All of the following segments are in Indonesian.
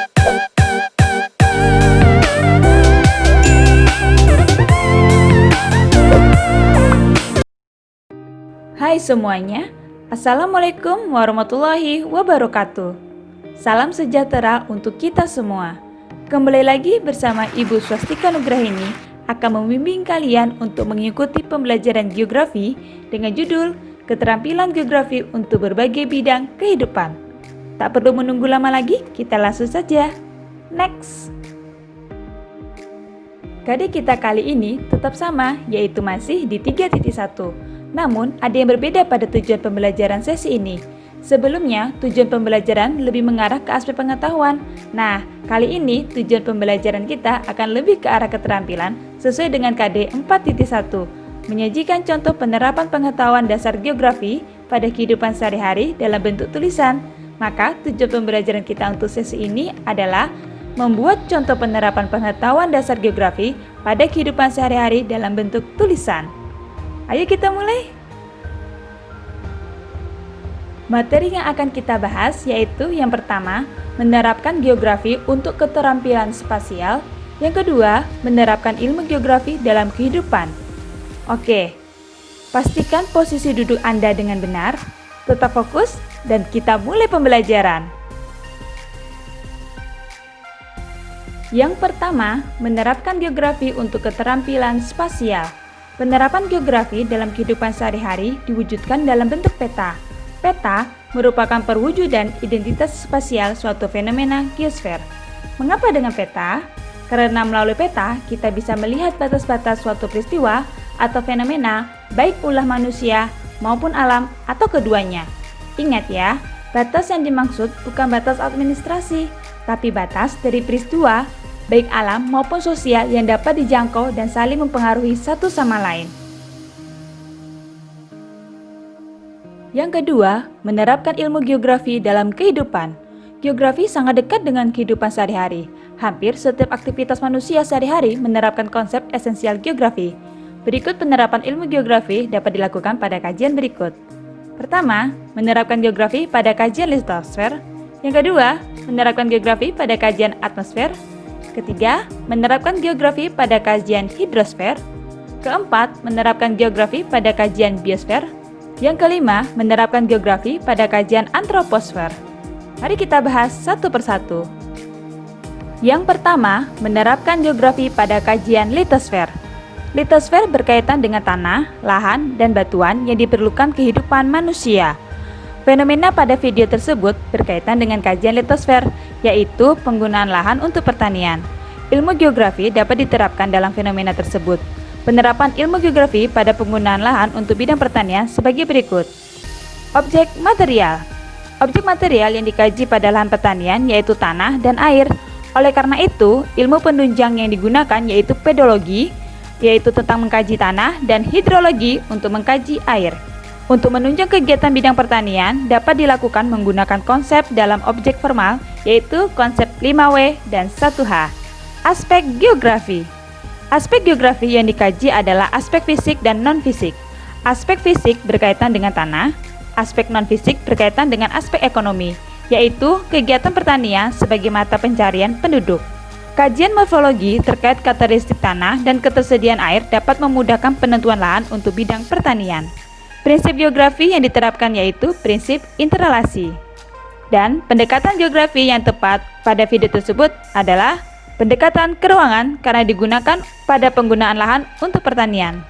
Hai semuanya, Assalamualaikum warahmatullahi wabarakatuh. Salam sejahtera untuk kita semua. Kembali lagi bersama Ibu Swastika Nugrahini akan membimbing kalian untuk mengikuti pembelajaran geografi dengan judul Keterampilan Geografi untuk Berbagai Bidang Kehidupan. Tak perlu menunggu lama lagi, kita langsung saja. Next! KD kita kali ini tetap sama, yaitu masih di 3.1. Namun, ada yang berbeda pada tujuan pembelajaran sesi ini. Sebelumnya, tujuan pembelajaran lebih mengarah ke aspek pengetahuan. Nah, kali ini tujuan pembelajaran kita akan lebih ke arah keterampilan sesuai dengan KD 4.1, menyajikan contoh penerapan pengetahuan dasar geografi pada kehidupan sehari-hari dalam bentuk tulisan. Maka, tujuan pembelajaran kita untuk sesi ini adalah membuat contoh penerapan pengetahuan dasar geografi pada kehidupan sehari-hari dalam bentuk tulisan. Ayo kita mulai. Materi yang akan kita bahas yaitu yang pertama, menerapkan geografi untuk keterampilan spasial. Yang kedua, menerapkan ilmu geografi dalam kehidupan. Oke, pastikan posisi duduk Anda dengan benar, tetap fokus, dan kita mulai pembelajaran. Yang pertama, menerapkan geografi untuk keterampilan spasial. Penerapan geografi dalam kehidupan sehari-hari diwujudkan dalam bentuk peta. Peta merupakan perwujudan identitas spasial suatu fenomena geosfer. Mengapa dengan peta? Karena melalui peta, kita bisa melihat batas-batas suatu peristiwa atau fenomena, baik ulah manusia maupun alam atau keduanya. Ingat ya, batas yang dimaksud bukan batas administrasi, tapi batas dari peristiwa, baik alam maupun sosial yang dapat dijangkau dan saling mempengaruhi satu sama lain. Yang kedua, menerapkan ilmu geografi dalam kehidupan. Geografi sangat dekat dengan kehidupan sehari-hari. Hampir setiap aktivitas manusia sehari-hari menerapkan konsep esensial geografi. Berikut penerapan ilmu geografi dapat dilakukan pada kajian berikut. Pertama, menerapkan geografi pada kajian litosfer. Yang kedua, menerapkan geografi pada kajian atmosfer. Ketiga, menerapkan geografi pada kajian hidrosfer. Keempat, menerapkan geografi pada kajian biosfer. Yang kelima, menerapkan geografi pada kajian antroposfer. Mari kita bahas satu persatu. Yang pertama, menerapkan geografi pada kajian litosfer. Litosfer berkaitan dengan tanah, lahan, dan batuan yang diperlukan kehidupan manusia. Fenomena pada video tersebut berkaitan dengan kajian litosfer, yaitu penggunaan lahan untuk pertanian. Ilmu geografi dapat diterapkan dalam fenomena tersebut. Penerapan ilmu geografi pada penggunaan lahan untuk bidang pertanian sebagai berikut. Objek material. Objek material yang dikaji pada lahan pertanian yaitu tanah dan air. Oleh karena itu, ilmu penunjang yang digunakan yaitu pedologi, yaitu tentang mengkaji tanah, dan hidrologi untuk mengkaji air. Untuk menunjang kegiatan bidang pertanian dapat dilakukan menggunakan konsep dalam objek formal, yaitu konsep 5W dan 1H. Aspek geografi. Aspek geografi yang dikaji adalah aspek fisik dan non-fisik. Aspek fisik berkaitan dengan tanah, aspek non-fisik berkaitan dengan aspek ekonomi, yaitu kegiatan pertanian sebagai mata pencarian penduduk. Kajian morfologi terkait karakteristik tanah dan ketersediaan air dapat memudahkan penentuan lahan untuk bidang pertanian. Prinsip geografi yang diterapkan yaitu prinsip interrelasi. Dan pendekatan geografi yang tepat pada video tersebut adalah pendekatan keruangan karena digunakan pada penggunaan lahan untuk pertanian.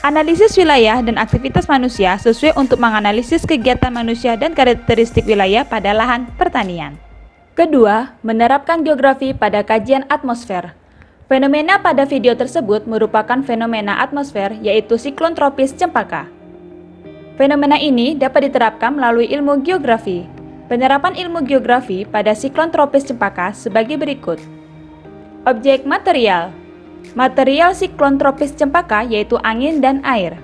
Analisis wilayah dan aktivitas manusia sesuai untuk menganalisis kegiatan manusia dan karakteristik wilayah pada lahan pertanian. Kedua, menerapkan geografi pada kajian atmosfer. Fenomena pada video tersebut merupakan fenomena atmosfer yaitu siklon tropis Cempaka. Fenomena ini dapat diterapkan melalui ilmu geografi. Penerapan ilmu geografi pada siklon tropis Cempaka sebagai berikut. Objek material. Material siklon tropis Cempaka yaitu angin dan air.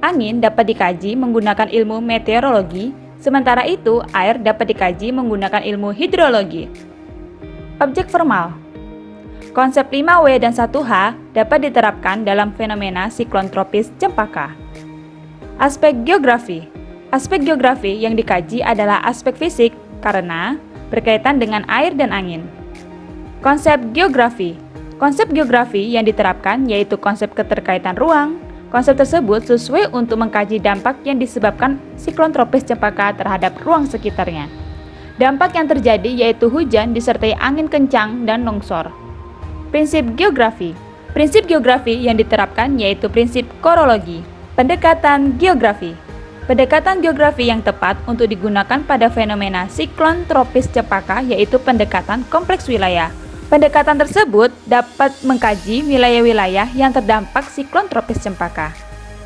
Angin dapat dikaji menggunakan ilmu meteorologi, sementara itu air dapat dikaji menggunakan ilmu hidrologi. Objek formal. Konsep 5W dan 1H dapat diterapkan dalam fenomena siklon tropis Cempaka. Aspek geografi. Aspek geografi yang dikaji adalah aspek fisik karena berkaitan dengan air dan angin. Konsep geografi. Konsep geografi yang diterapkan yaitu konsep keterkaitan ruang. Konsep tersebut sesuai untuk mengkaji dampak yang disebabkan siklon tropis Cempaka terhadap ruang sekitarnya. Dampak yang terjadi yaitu hujan disertai angin kencang dan longsor. Prinsip geografi. Prinsip geografi yang diterapkan yaitu prinsip korologi. Pendekatan geografi. Pendekatan geografi yang tepat untuk digunakan pada fenomena siklon tropis Cempaka yaitu pendekatan kompleks wilayah. Pendekatan tersebut dapat mengkaji wilayah-wilayah yang terdampak siklon tropis Cempaka,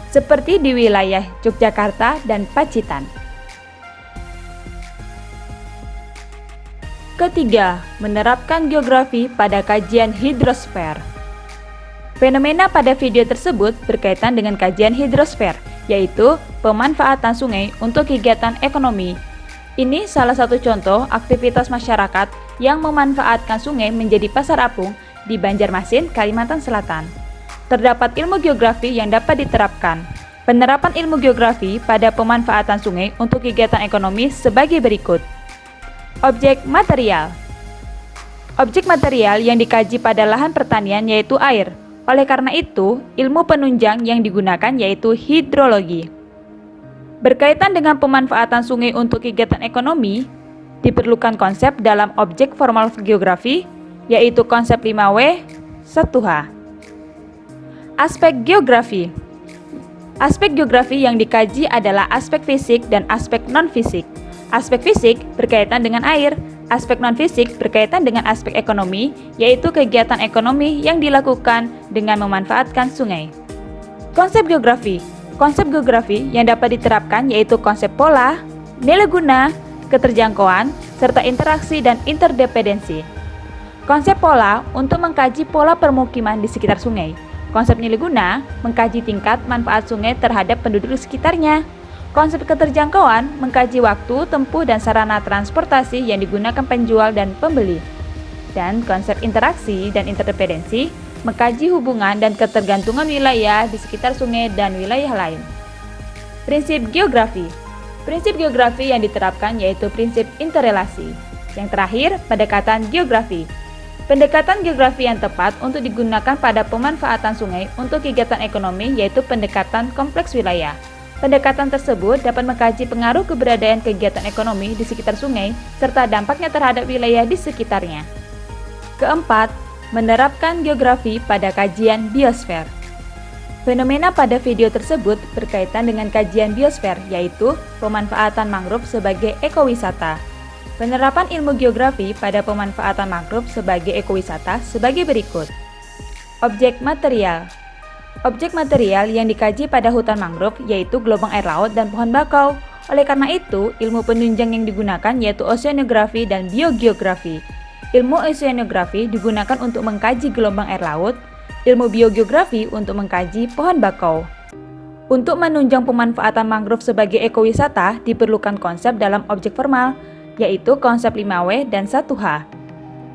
seperti di wilayah Yogyakarta dan Pacitan. Ketiga, menerapkan geografi pada kajian hidrosfer. Fenomena pada video tersebut berkaitan dengan kajian hidrosfer, yaitu pemanfaatan sungai untuk kegiatan ekonomi. Ini salah satu contoh aktivitas masyarakat yang memanfaatkan sungai menjadi pasar apung di Banjarmasin, Kalimantan Selatan. Terdapat ilmu geografi yang dapat diterapkan. Penerapan ilmu geografi pada pemanfaatan sungai untuk kegiatan ekonomi sebagai berikut. Objek material. Objek material yang dikaji pada lahan pertanian yaitu air. Oleh karena itu, ilmu penunjang yang digunakan yaitu hidrologi. Berkaitan dengan pemanfaatan sungai untuk kegiatan ekonomi, diperlukan konsep dalam objek formal geografi, yaitu konsep 5W, 1H. Aspek geografi. Aspek geografi yang dikaji adalah aspek fisik dan aspek non-fisik. Aspek fisik berkaitan dengan air, aspek non-fisik berkaitan dengan aspek ekonomi, yaitu kegiatan ekonomi yang dilakukan dengan memanfaatkan sungai. Konsep geografi. Konsep geografi yang dapat diterapkan yaitu konsep pola, nilai guna, keterjangkauan, serta interaksi dan interdependensi. Konsep pola untuk mengkaji pola permukiman di sekitar sungai. Konsep nilai guna mengkaji tingkat manfaat sungai terhadap penduduk di sekitarnya. Konsep keterjangkauan mengkaji waktu, tempuh, dan sarana transportasi yang digunakan penjual dan pembeli. Dan konsep interaksi dan interdependensi mengkaji hubungan dan ketergantungan wilayah di sekitar sungai dan wilayah lain. Prinsip geografi. Prinsip geografi yang diterapkan yaitu prinsip interrelasi. Yang terakhir, pendekatan geografi. Pendekatan geografi yang tepat untuk digunakan pada pemanfaatan sungai untuk kegiatan ekonomi yaitu pendekatan kompleks wilayah. Pendekatan tersebut dapat mengkaji pengaruh keberadaan kegiatan ekonomi di sekitar sungai serta dampaknya terhadap wilayah di sekitarnya. Keempat, menerapkan geografi pada kajian biosfer. Fenomena pada video tersebut berkaitan dengan kajian biosfer, yaitu pemanfaatan mangrove sebagai ekowisata. Penerapan ilmu geografi pada pemanfaatan mangrove sebagai ekowisata sebagai berikut. Objek material. Objek material yang dikaji pada hutan mangrove yaitu gelombang air laut dan pohon bakau. Oleh karena itu, ilmu penunjang yang digunakan yaitu oceanografi dan biogeografi. Ilmu oceanografi digunakan untuk mengkaji gelombang air laut, ilmu biogeografi untuk mengkaji pohon bakau. Untuk menunjang pemanfaatan mangrove sebagai ekowisata, diperlukan konsep dalam objek formal, yaitu konsep 5W dan 1H.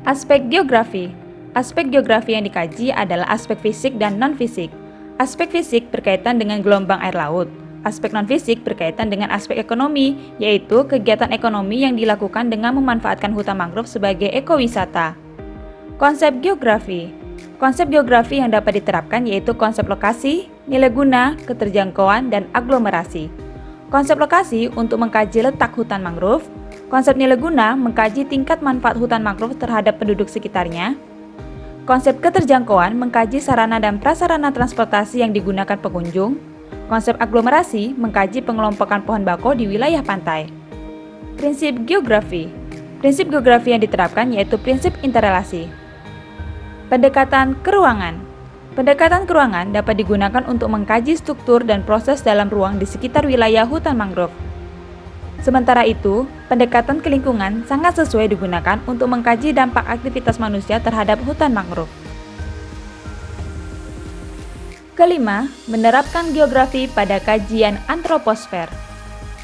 Aspek geografi. Aspek geografi yang dikaji adalah aspek fisik dan non-fisik. Aspek fisik berkaitan dengan gelombang air laut. Aspek non-fisik berkaitan dengan aspek ekonomi, yaitu kegiatan ekonomi yang dilakukan dengan memanfaatkan hutan mangrove sebagai ekowisata. Konsep geografi. Konsep geografi yang dapat diterapkan yaitu konsep lokasi, nilai guna, keterjangkauan, dan aglomerasi. Konsep lokasi untuk mengkaji letak hutan mangrove. Konsep nilai guna mengkaji tingkat manfaat hutan mangrove terhadap penduduk sekitarnya. Konsep keterjangkauan mengkaji sarana dan prasarana transportasi yang digunakan pengunjung. Konsep aglomerasi mengkaji pengelompokan pohon bakau di wilayah pantai. Prinsip geografi. Prinsip geografi yang diterapkan yaitu prinsip interrelasi. Pendekatan keruangan. Pendekatan keruangan dapat digunakan untuk mengkaji struktur dan proses dalam ruang di sekitar wilayah hutan mangrove. Sementara itu, pendekatan kelingkungan sangat sesuai digunakan untuk mengkaji dampak aktivitas manusia terhadap hutan mangrove. Kelima, menerapkan geografi pada kajian antroposfer.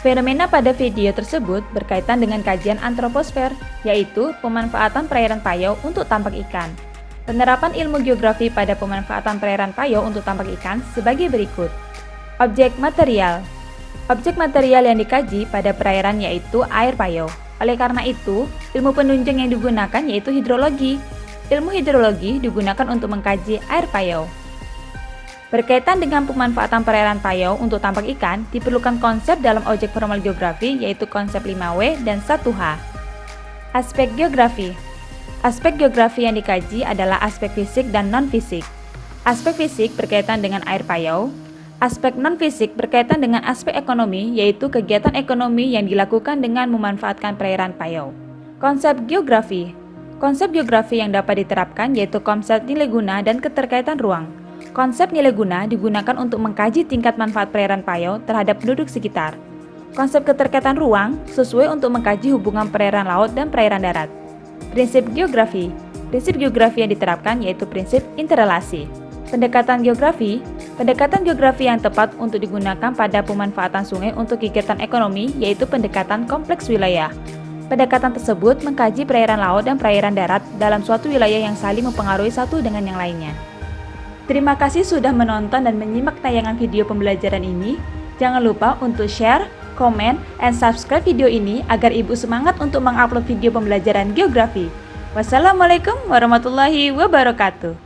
Fenomena pada video tersebut berkaitan dengan kajian antroposfer, yaitu pemanfaatan perairan payau untuk tambak ikan. Penerapan ilmu geografi pada pemanfaatan perairan payau untuk tambak ikan sebagai berikut. Objek material. Objek material yang dikaji pada perairan yaitu air payau. Oleh karena itu, ilmu penunjang yang digunakan yaitu hidrologi. Ilmu hidrologi digunakan untuk mengkaji air payau. Berkaitan dengan pemanfaatan perairan payau untuk tambak ikan, diperlukan konsep dalam objek formal geografi yaitu konsep 5W dan 1H. Aspek geografi. Aspek geografi yang dikaji adalah aspek fisik dan non-fisik. Aspek fisik berkaitan dengan air payau. Aspek non-fisik berkaitan dengan aspek ekonomi, yaitu kegiatan ekonomi yang dilakukan dengan memanfaatkan perairan payau. Konsep geografi. Konsep geografi yang dapat diterapkan yaitu konsep nilai guna dan keterkaitan ruang. Konsep nilai guna digunakan untuk mengkaji tingkat manfaat perairan payau terhadap penduduk sekitar. Konsep keterkaitan ruang sesuai untuk mengkaji hubungan perairan laut dan perairan darat. Prinsip geografi. Prinsip geografi yang diterapkan yaitu prinsip interrelasi. Pendekatan geografi yang tepat untuk digunakan pada pemanfaatan sungai untuk kegiatan ekonomi yaitu pendekatan kompleks wilayah. Pendekatan tersebut mengkaji perairan laut dan perairan darat dalam suatu wilayah yang saling mempengaruhi satu dengan yang lainnya. Terima kasih sudah menonton dan menyimak tayangan video pembelajaran ini. Jangan lupa untuk share, komen, dan subscribe video ini agar Ibu semangat untuk mengupload video pembelajaran geografi. Wassalamualaikum warahmatullahi wabarakatuh.